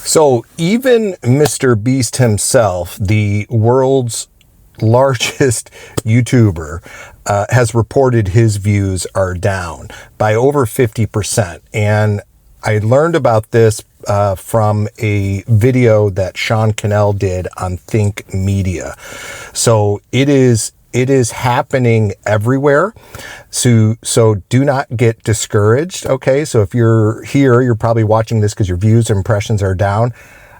So even Mr. Beast himself, the world's largest YouTuber, has reported his views are down by over 50%. And I learned about this from a video that Sean Cannell did on Think Media. So it is happening everywhere. So do not get discouraged. Okay. So if you're here, you're probably watching this because your views and impressions are down.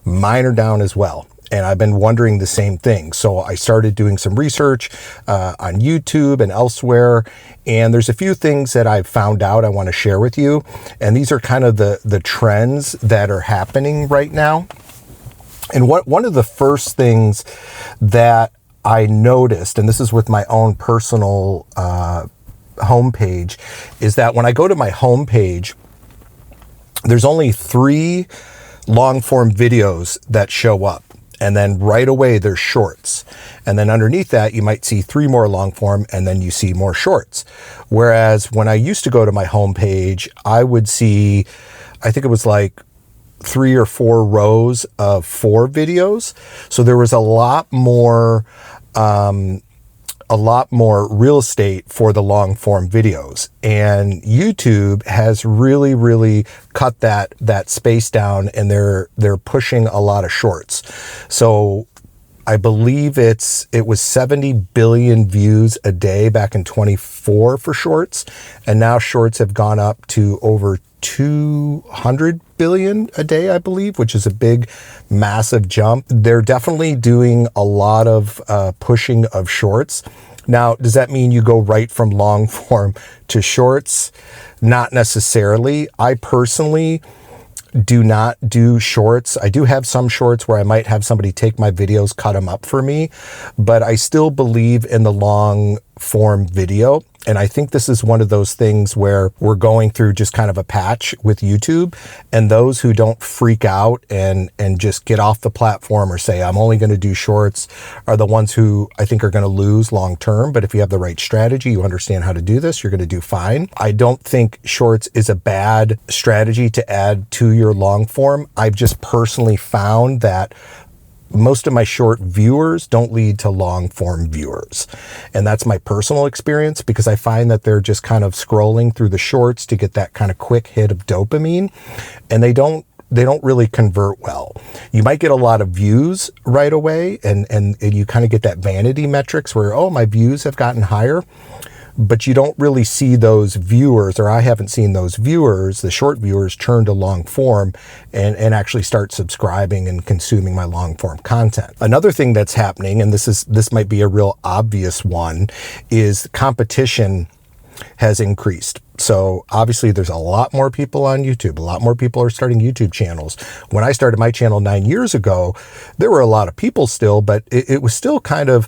Mine are down as well. And I've been wondering the same thing. So I started doing some research on YouTube and elsewhere. And there's a few things that I've found out I want to share with you. And these are kind of the trends that are happening right now. And one of the first things that I noticed, and this is with my own personal homepage, is that when I go to my homepage, there's only 3 long form videos that show up. And then right away there's shorts. And then underneath that, you might see 3 more long form, and then you see more shorts. Whereas when I used to go to my homepage, I would see, I think it was like 3 or 4 rows of 4 videos. So there was a lot more real estate for the long form videos. And YouTube has really cut that space down, and they're pushing a lot of shorts. So I believe it was 70 billion views a day back in 24 for shorts. And now shorts have gone up to over 200 billion a day, I believe, which is a big, massive jump. They're definitely doing a lot of pushing of shorts. Now, does that mean you go right from long form to shorts? Not necessarily. I personally do not do shorts. I do have some shorts where I might have somebody take my videos, cut them up for me, but I still believe in the long form video. And I think this is one of those things where we're going through just kind of a patch with YouTube, and those who don't freak out and just get off the platform or say, I'm only going to do shorts, are the ones who I think are going to lose long term. But if you have the right strategy, you understand how to do this, you're going to do fine. I don't think shorts is a bad strategy to add to your long form. I've just personally found that most of my short viewers don't lead to long form viewers. And that's my personal experience, because I find that they're just kind of scrolling through the shorts to get that kind of quick hit of dopamine, and they don't really convert well. You might get a lot of views right away, and you kind of get that vanity metrics where, oh, my views have gotten higher. But you don't really see those viewers, or I haven't seen those viewers, the short viewers, turn to long form and actually start subscribing and consuming my long form content. Another thing that's happening, and this might be a real obvious one, is competition has increased. So obviously there's a lot more people on YouTube. A lot more people are starting YouTube channels. When I started my channel 9 years ago, there were a lot of people still, but it was still kind of,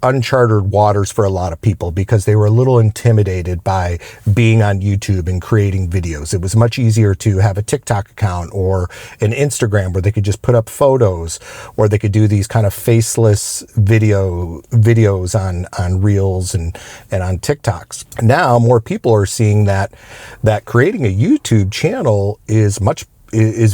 uncharted waters for a lot of people, because they were a little intimidated by being on YouTube and creating videos. It was much easier to have a TikTok account or an Instagram where they could just put up photos, or they could do these kind of faceless videos on Reels and on TikToks. Now more people are seeing that creating a YouTube channel is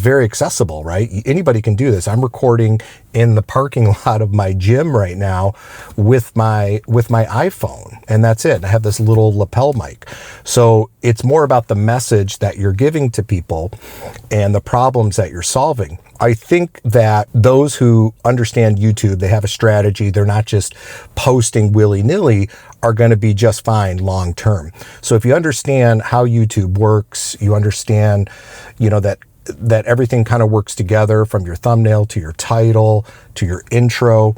very accessible, right? Anybody can do this. I'm recording in the parking lot of my gym right now with my iPhone, and that's it. I have this little lapel mic. So it's more about the message that you're giving to people and the problems that you're solving. I think that those who understand YouTube, they have a strategy, they're not just posting willy-nilly, are going to be just fine long term. So if you understand how YouTube works, you understand, that everything kind of works together, from your thumbnail to your title to your intro,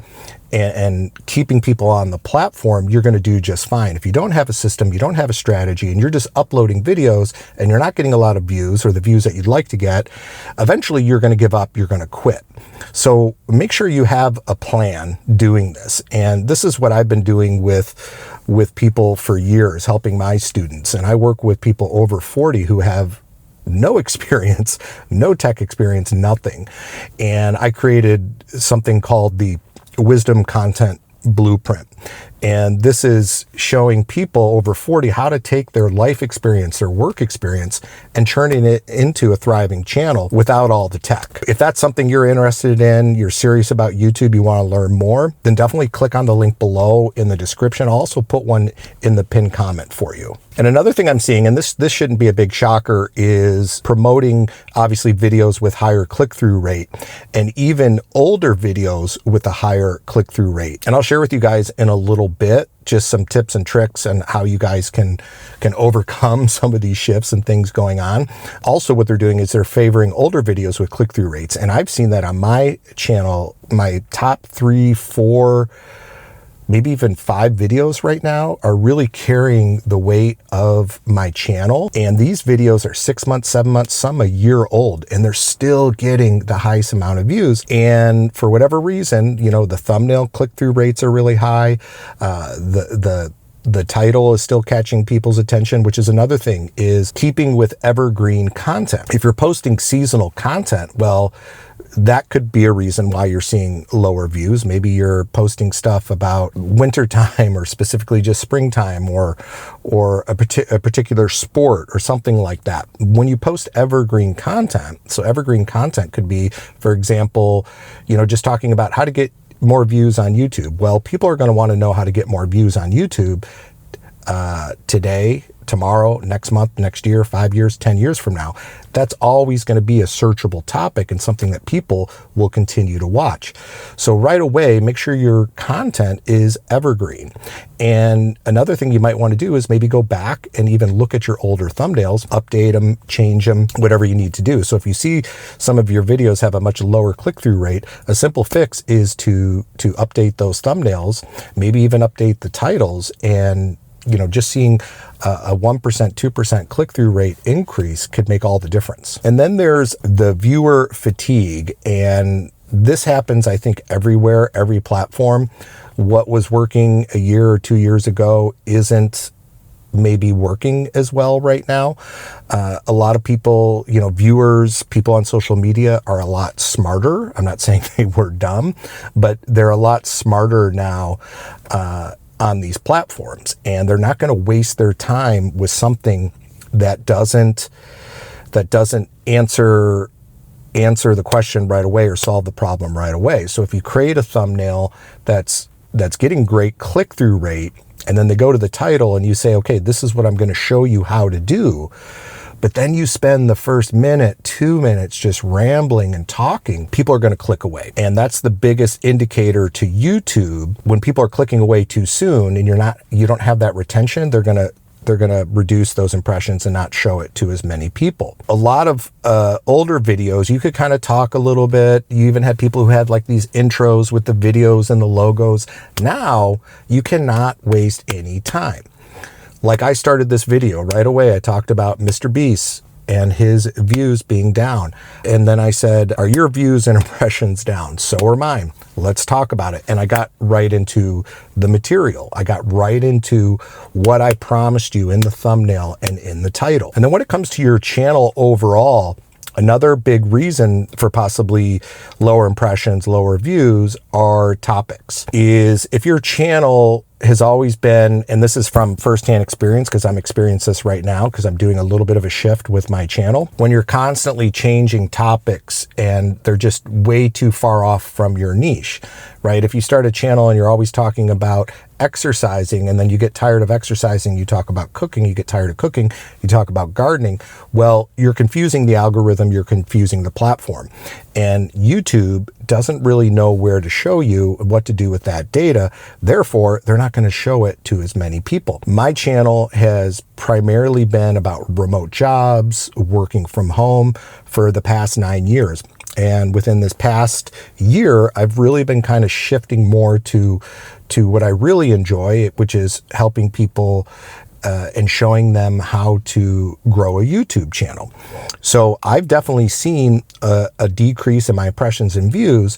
and keeping people on the platform, you're going to do just fine. If you don't have a system, you don't have a strategy, and you're just uploading videos and you're not getting a lot of views, or the views that you'd like to get, eventually you're going to give up, you're going to quit. So make sure you have a plan doing this. And this is what I've been doing with people for years, helping my students. And I work with people over 40 who have no experience, no tech experience, nothing. And I created something called the Wisdom Content Blueprint. And this is showing people over 40 how to take their life experience, their work experience, and turning it into a thriving channel without all the tech. If that's something you're interested in, you're serious about YouTube, you want to learn more, then definitely click on the link below in the description. I'll also put one in the pinned comment for you. And another thing I'm seeing, and this shouldn't be a big shocker, is promoting obviously videos with higher click-through rate and even older videos with a higher click-through rate. And I'll share with you guys in a little bit just some tips and tricks and how you guys can overcome some of these shifts and things going on. Also, what they're doing is they're favoring older videos with click-through rates. And I've seen that on my channel. My top 3, 4, maybe even 5 videos right now are really carrying the weight of my channel. And these videos are 6 months, 7 months, some a year old, and they're still getting the highest amount of views. And for whatever reason, you know, the thumbnail click-through rates are really high. The title is still catching people's attention, which is another thing, is keeping with evergreen content. If you're posting seasonal content, well, that could be a reason why you're seeing lower views. Maybe you're posting stuff about wintertime or specifically just springtime or a particular sport or something like that. When you post evergreen content, so evergreen content could be, for example, you know, just talking about how to get more views on YouTube. Well, people are going to want to know how to get more views on YouTube today, tomorrow, next month, next year, 5 years, 10 years from now. That's always going to be a searchable topic and something that people will continue to watch. So right away, make sure your content is evergreen. And another thing you might want to do is maybe go back and even look at your older thumbnails, update them, change them, whatever you need to do. So if you see some of your videos have a much lower click-through rate, a simple fix is to update those thumbnails, maybe even update the titles, and you know, just seeing a 1%, 2% click-through rate increase could make all the difference. And then there's the viewer fatigue. And this happens, I think, everywhere, every platform. What was working a year or 2 years ago isn't maybe working as well right now. A lot of people, you know, viewers, people on social media are a lot smarter. I'm not saying they were dumb, but they're a lot smarter now on these platforms, and they're not going to waste their time with something that doesn't answer the question right away or solve the problem right away. So if you create a thumbnail that's getting great click-through rate, and then they go to the title and you say, okay, this is what I'm going to show you how to do, but then you spend the first minute, 2 minutes just rambling and talking, people are going to click away. And that's the biggest indicator to YouTube. When people are clicking away too soon and you don't have that retention, they're going to reduce those impressions and not show it to as many people. A lot of older videos, you could kind of talk a little bit. You even had people who had like these intros with the videos and the logos. Now you cannot waste any time. Like I started this video right away. I talked about Mr. Beast and his views being down. And then I said, are your views and impressions down? So are mine. Let's talk about it. And I got right into the material. I got right into what I promised you in the thumbnail and in the title. And then when it comes to your channel overall, another big reason for possibly lower impressions, lower views are topics. Is if your channel has always been, and this is from firsthand experience because I'm experiencing this right now because I'm doing a little bit of a shift with my channel. When you're constantly changing topics and they're just way too far off from your niche, right? If you start a channel and you're always talking about exercising and then you get tired of exercising, you talk about cooking, you get tired of cooking, you talk about gardening, well, you're confusing the algorithm, you're confusing the platform. And YouTube doesn't really know where to show you what to do with that data. Therefore, they're not going to show it to as many people. My channel has primarily been about remote jobs, working from home for the past 9 years. And within this past year, I've really been kind of shifting more to what I really enjoy, which is helping people and showing them how to grow a YouTube channel. So I've definitely seen a decrease in my impressions and views,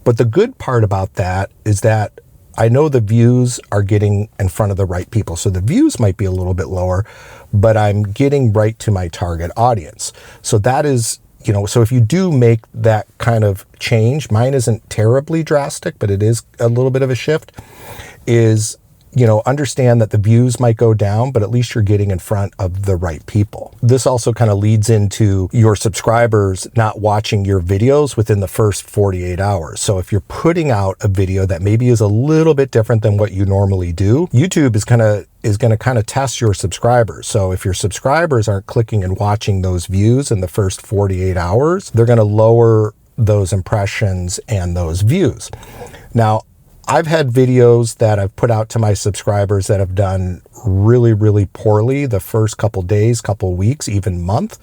but the good part about that is that I know the views are getting in front of the right people. So the views might be a little bit lower, but I'm getting right to my target audience. So that is, you know, so if you do make that kind of change, mine isn't terribly drastic, but it is a little bit of a shift, is understand that the views might go down, but at least you're getting in front of the right people. This also kind of leads into your subscribers not watching your videos within the first 48 hours. So if you're putting out a video that maybe is a little bit different than what you normally do, YouTube is going to kind of test your subscribers. So if your subscribers aren't clicking and watching those views in the first 48 hours, they're going to lower those impressions and those views. Now, I've had videos that I've put out to my subscribers that have done really, really poorly the first couple days, couple weeks, even month.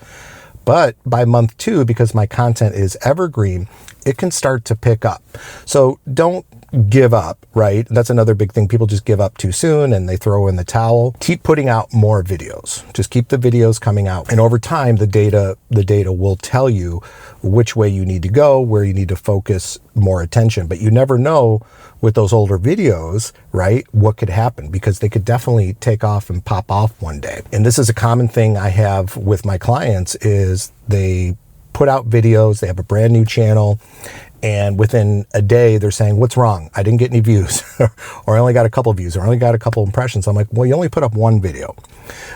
But by month 2, because my content is evergreen, it can start to pick up. So don't give up, right? That's another big thing. People just give up too soon and they throw in the towel. Keep putting out more videos. Just keep the videos coming out. And over time, the data will tell you which way you need to go, where you need to focus more attention. But you never know with those older videos, right, what could happen, because they could definitely take off and pop off one day. And this is a common thing I have with my clients is they put out videos, they have a brand new channel, and within a day they're saying, what's wrong? I didn't get any views, or I only got a couple views, or I only got a couple impressions. I'm like, well, you only put up one video.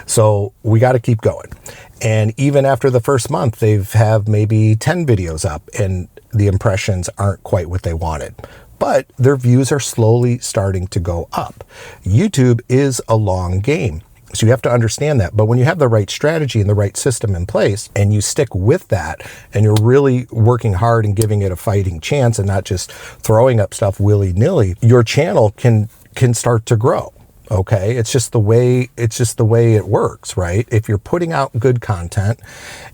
So we got to keep going. And even after the first month, they've have maybe 10 videos up and the impressions aren't quite what they wanted. But their views are slowly starting to go up. YouTube is a long game. So you have to understand that. But when you have the right strategy and the right system in place and you stick with that and you're really working hard and giving it a fighting chance and not just throwing up stuff willy-nilly, your channel can start to grow. Okay, it's just the way it works, right? If you're putting out good content,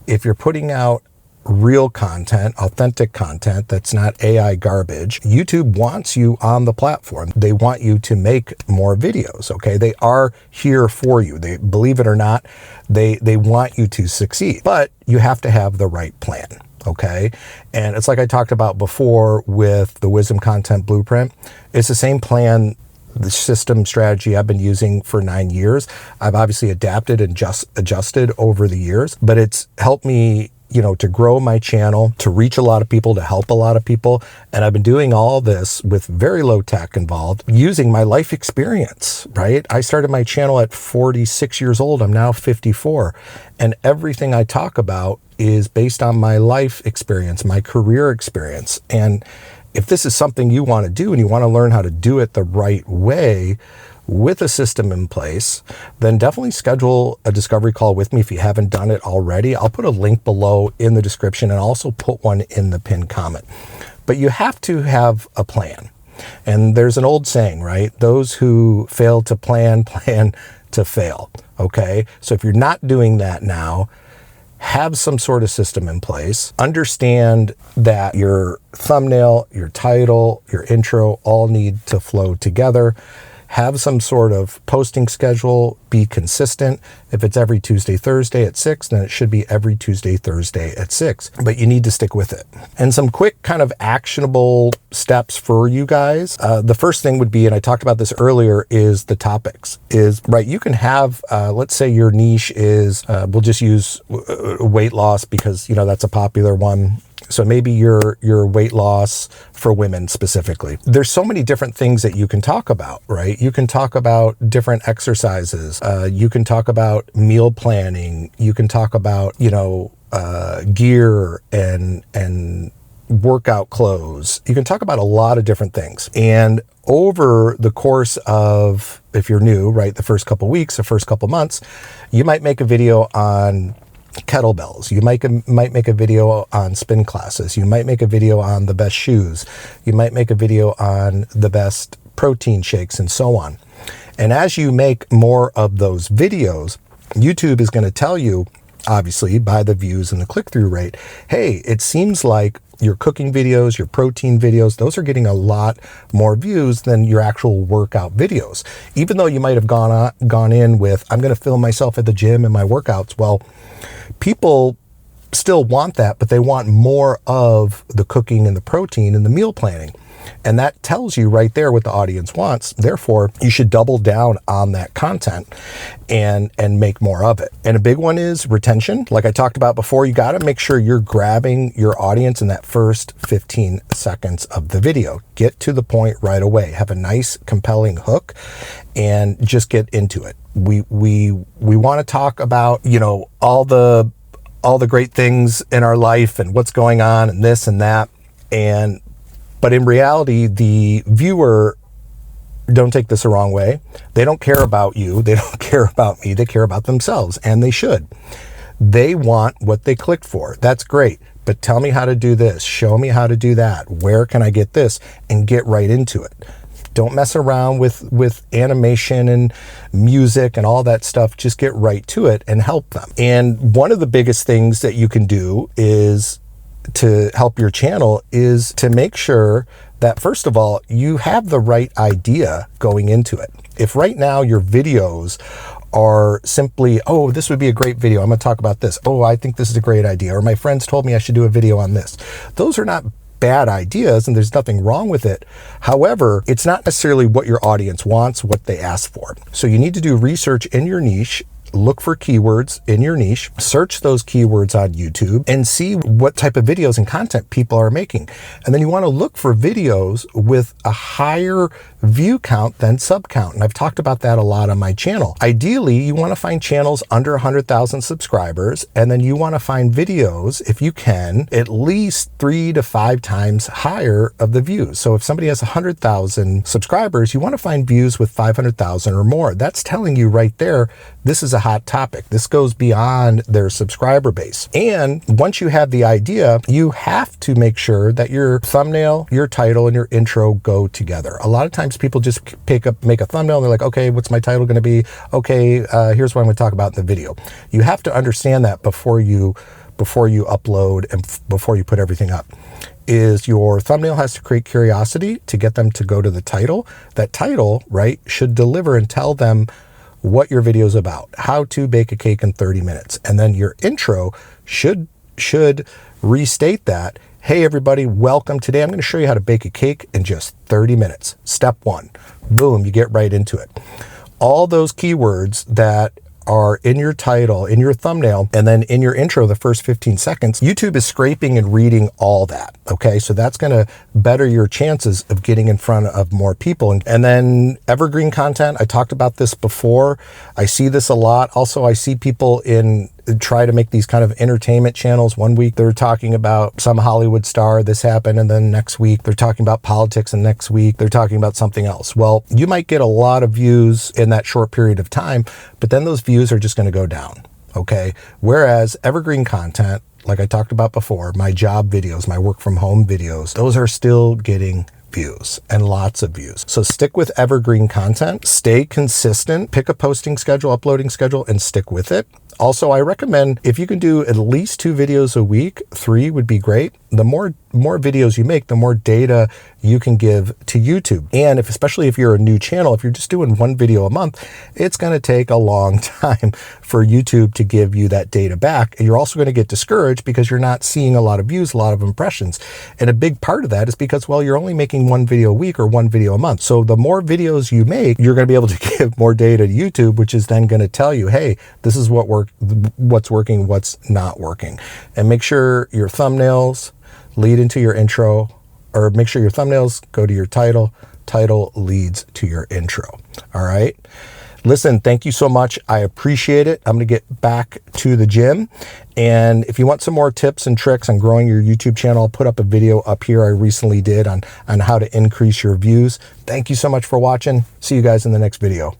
if you're putting out real content, authentic content that's not AI garbage, YouTube wants you on the platform. They want you to make more videos, okay? They are here for you. They, believe it or not, they want you to succeed, but you have to have the right plan, okay? And it's like I talked about before with the Wisdom Content Blueprint. It's the same plan, the system strategy I've been using for 9 years. I've obviously adapted and just adjusted over the years, but it's helped me to grow my channel, to reach a lot of people, to help a lot of people. And I've been doing all this with very low tech involved, using my life experience, right? I started my channel at 46 years old. I'm now 54. And everything I talk about is based on my life experience, my career experience. And if this is something you want to do and you want to learn how to do it the right way, with a system in place, then definitely schedule a discovery call with me if you haven't done it already. I'll put a link below in the description and also put one in the pinned comment. But you have to have a plan. And there's an old saying, right? Those who fail to plan to fail, okay? So if you're not doing that now, have some sort of system in place. Understand that your thumbnail, your title, your intro all need to flow together. Have some sort of posting schedule, be consistent. If it's every Tuesday, Thursday at 6, then it should be every Tuesday, Thursday at 6, but you need to stick with it. And some quick kind of actionable steps for you guys. The first thing would be, and I talked about this earlier, is the topics. Right, you can have, let's say your niche is, we'll just use weight loss because, that's a popular one. So maybe your weight loss for women specifically. There's so many different things that you can talk about, right? You can talk about different exercises. You can talk about meal planning. You can talk about, gear and workout clothes. You can talk about a lot of different things. And over the course of, if you're new, right, the first couple weeks, the first couple months, you might make a video on kettlebells. You might make a video on spin classes. You might make a video on the best shoes. You might make a video on the best protein shakes and so on. And as you make more of those videos, YouTube is going to tell you, obviously by the views and the click-through rate, hey, it seems like your cooking videos, your protein videos, those are getting a lot more views than your actual workout videos. Even though you might have gone in with, I'm going to film myself at the gym and my workouts. Well, people still want that, but they want more of the cooking and the protein and the meal planning. And that tells you right there what the audience wants. Therefore, you should double down on that content and make more of it. And a big one is retention. Like I talked about before, you got to make sure you're grabbing your audience in that first 15 seconds of the video. Get to the point right away. Have a nice, compelling hook and just get into it. We want to talk about, all the great things in our life and what's going on and this and that. But in reality, the viewer, don't take this the wrong way, they don't care about you, they don't care about me, they care about themselves, and they should. They want what they clicked for. That's great, but tell me how to do this, show me how to do that, where can I get this, and get right into it. Don't mess around with animation and music and all that stuff. Just get right to it and help them. And one of the biggest things that you can do is to help your channel is to make sure that, first of all, you have the right idea going into it. If right now your videos are simply, oh, this would be a great video, I'm going to talk about this. Oh, I think this is a great idea. Or my friends told me I should do a video on this. Those are not bad ideas and there's nothing wrong with it. However, it's not necessarily what your audience wants, what they ask for. So you need to do research in your niche. Look for keywords in your niche, search those keywords on YouTube and see what type of videos and content people are making. And then you want to look for videos with a higher view count than sub count. And I've talked about that a lot on my channel. Ideally, you want to find channels under 100,000 subscribers, and then you want to find videos, if you can, at least 3 to 5 times higher of the views. So if somebody has 100,000 subscribers, you want to find views with 500,000 or more. That's telling you right there, this is a hot topic. This goes beyond their subscriber base. And once you have the idea, you have to make sure that your thumbnail, your title, and your intro go together. A lot of times people just make a thumbnail and they're like, okay, what's my title going to be? Okay, here's what I'm going to talk about in the video. You have to understand that before you upload and before you put everything up. Is your thumbnail has to create curiosity to get them to go to the title. That title, right, should deliver and tell them what your video is about, how to bake a cake in 30 minutes. And then your intro should restate that. Hey everybody, welcome. Today I'm going to show you how to bake a cake in just 30 minutes. Step 1. Boom, you get right into it. All those keywords that are in your title, in your thumbnail, and then in your intro, the first 15 seconds, YouTube is scraping and reading all that, okay? So that's gonna better your chances of getting in front of more people. And then evergreen content, I talked about this before. I see this a lot. Also, I see people try to make these kind of entertainment channels. One week they're talking about some Hollywood star, this happened, and then next week they're talking about politics, and next week they're talking about something else. Well, you might get a lot of views in that short period of time, but then those views are just going to go down, okay? Whereas evergreen content, like I talked about before, my job videos, my work from home videos, those are still getting views and lots of views. So stick with evergreen content, stay consistent, pick a posting schedule, uploading schedule, and stick with it. Also, I recommend if you can do at least 2 videos a week, 3 would be great. The more videos you make, the more data you can give to YouTube. And especially if you're a new channel, if you're just doing 1 video a month, it's going to take a long time for YouTube to give you that data back. And you're also going to get discouraged because you're not seeing a lot of views, a lot of impressions. And a big part of that is because, well, you're only making 1 video a week or 1 video a month. So the more videos you make, you're going to be able to give more data to YouTube, which is then going to tell you, hey, this is what's working, what's not working. And make sure your thumbnails lead into your intro, or make sure your thumbnails go to your title leads to your intro. All right. Listen, thank you so much. I appreciate it. I'm going to get back to the gym. And if you want some more tips and tricks on growing your YouTube channel, I'll put up a video up here I recently did on how to increase your views. Thank you so much for watching. See you guys in the next video.